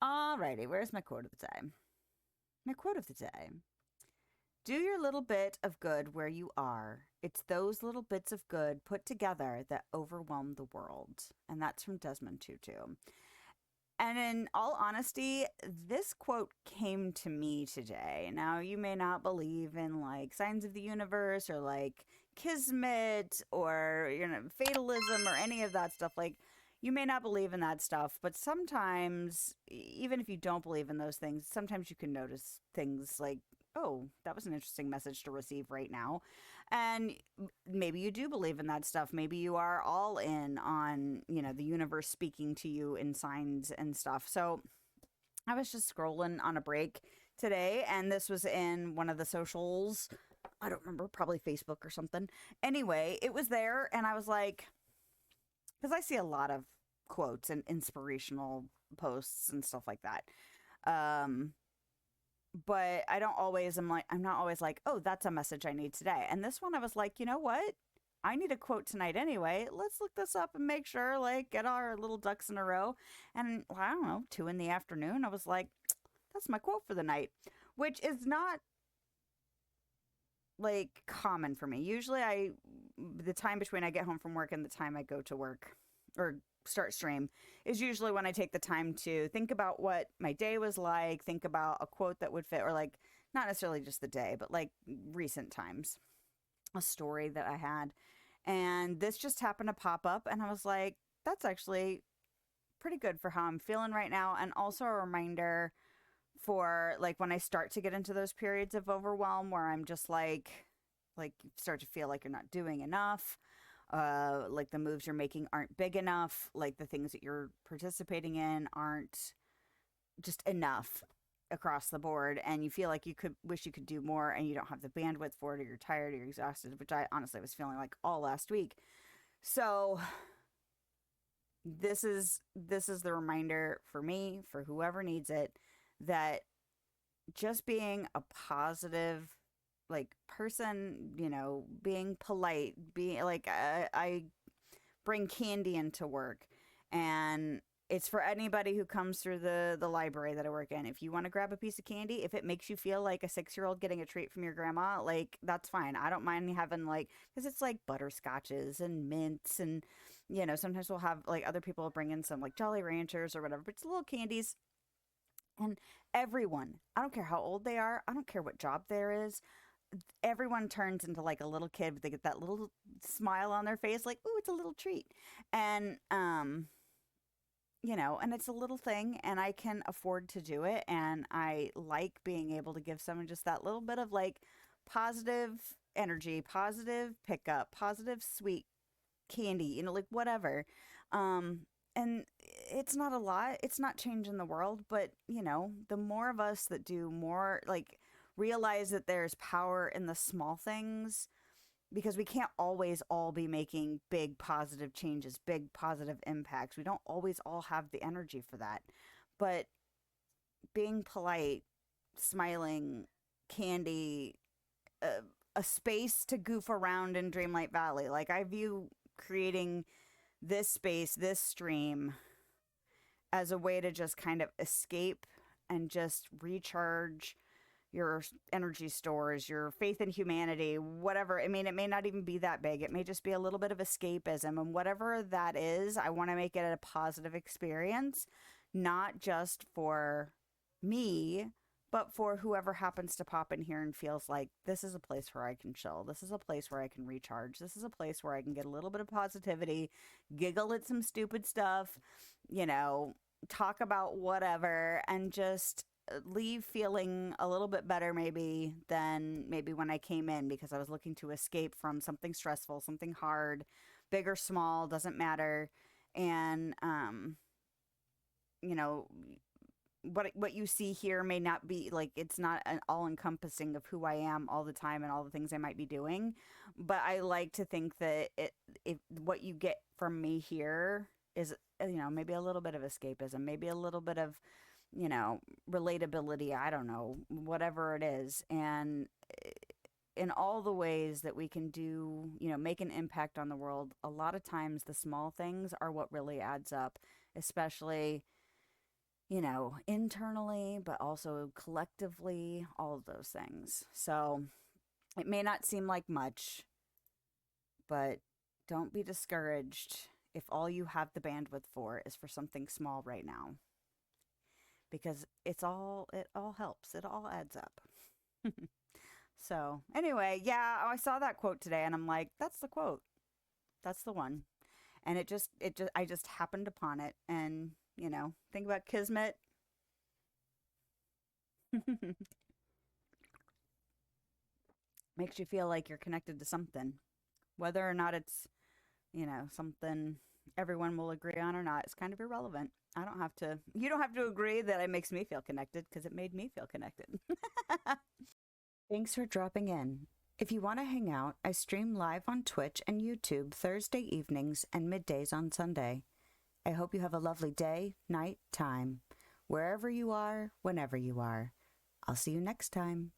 Alrighty, where's my quote of the day? My quote of the day: do your little bit of good where you are. It's those little bits of good put together that overwhelm the world. And that's from Desmond Tutu. And in all honesty, this quote came to me today. Now, you may not believe in like signs of the universe or like kismet or, fatalism or any of that stuff. Like, you may not believe in that stuff, but sometimes, even if you don't believe in those things, sometimes you can notice things like, oh, that was an interesting message to receive right now. And maybe you do believe in that stuff. Maybe you are all in on, the universe speaking to you in signs and stuff. So I was just scrolling on a break today, and this was in one of the socials. I don't remember, probably Facebook or something. Anyway, it was there, and I was like, because I see a lot of quotes and inspirational posts and stuff like that. Um, but I'm not always like, oh, that's a message I need today. And this one I was like, you know what? I need a quote tonight anyway. Let's look this up and make sure, like, get our little ducks in a row. And well, I don't know, 2 in the afternoon, I was like, that's my quote for the night, which is not like common for me. Usually the time between I get home from work and the time I go to work or start stream is usually when I take the time to think about what my day was like, think about a quote that would fit, or like not necessarily just the day, but like recent times, a story that I had. And this just happened to pop up, and I was like, that's actually pretty good for how I'm feeling right now. And also a reminder for like when I start to get into those periods of overwhelm where I'm just like you start to feel like you're not doing enough, like the moves you're making aren't big enough, like the things that you're participating in aren't just enough across the board, and you feel like you could wish you could do more and you don't have the bandwidth for it, or you're tired or you're exhausted, which I honestly was feeling like all last week. So this is the reminder for me, for whoever needs it, that just being a positive like person, being polite, being like I bring candy into work, and it's for anybody who comes through the library that I work in. If you want to grab a piece of candy, if it makes you feel like a 6-year-old getting a treat from your grandma, like that's fine. I don't mind having like, because it's like butterscotches and mints, and sometimes we'll have like other people will bring in some like Jolly Ranchers or whatever, but it's little candies. And everyone, I don't care how old they are, I don't care what job there is, everyone turns into like a little kid. They get that little smile on their face, like, ooh, it's a little treat. And and it's a little thing, and I can afford to do it, and I like being able to give someone just that little bit of like positive energy, positive pickup, positive sweet candy, like whatever. And it's not a lot, it's not changing the world, but the more of us that do more, like realize that there's power in the small things, because we can't always all be making big positive changes, big positive impacts. We don't always all have the energy for that. But being polite, smiling, candy, uh, a space to goof around in Dreamlight Valley. Like, I view creating this space, this stream, as a way to just kind of escape and just recharge your energy stores, your faith in humanity, whatever. I mean, it may not even be that big. It may just be a little bit of escapism. And whatever that is, I want to make it a positive experience, not just for me, but for whoever happens to pop in here and feels like this is a place where I can chill. This is a place where I can recharge. This is a place where I can get a little bit of positivity, giggle at some stupid stuff, you know, talk about whatever, and just leave feeling a little bit better maybe than maybe when I came in, because I was looking to escape from something stressful, something hard, big or small, doesn't matter. And you know, what you see here may not be like, it's not an all encompassing of who I am all the time and all the things I might be doing, but I like to think that if what you get from me here is, maybe a little bit of escapism, maybe a little bit of, relatability, I don't know, whatever it is. And in all the ways that we can do, make an impact on the world, a lot of times the small things are what really adds up, especially internally, but also collectively, all of those things. So it may not seem like much, but don't be discouraged if all you have the bandwidth for is for something small right now, because it all helps. It all adds up. So, anyway, yeah, I saw that quote today and I'm like, that's the quote. That's the one. And I just happened upon it, and, think about kismet. Makes you feel like you're connected to something. Whether or not it's, something everyone will agree on or not, it's kind of irrelevant. You don't have to agree that it makes me feel connected because it made me feel connected. Thanks for dropping in. If you want to hang out, I stream live on Twitch and YouTube Thursday evenings and middays on Sunday. I hope you have a lovely day, night, time, wherever you are, whenever you are. I'll see you next time.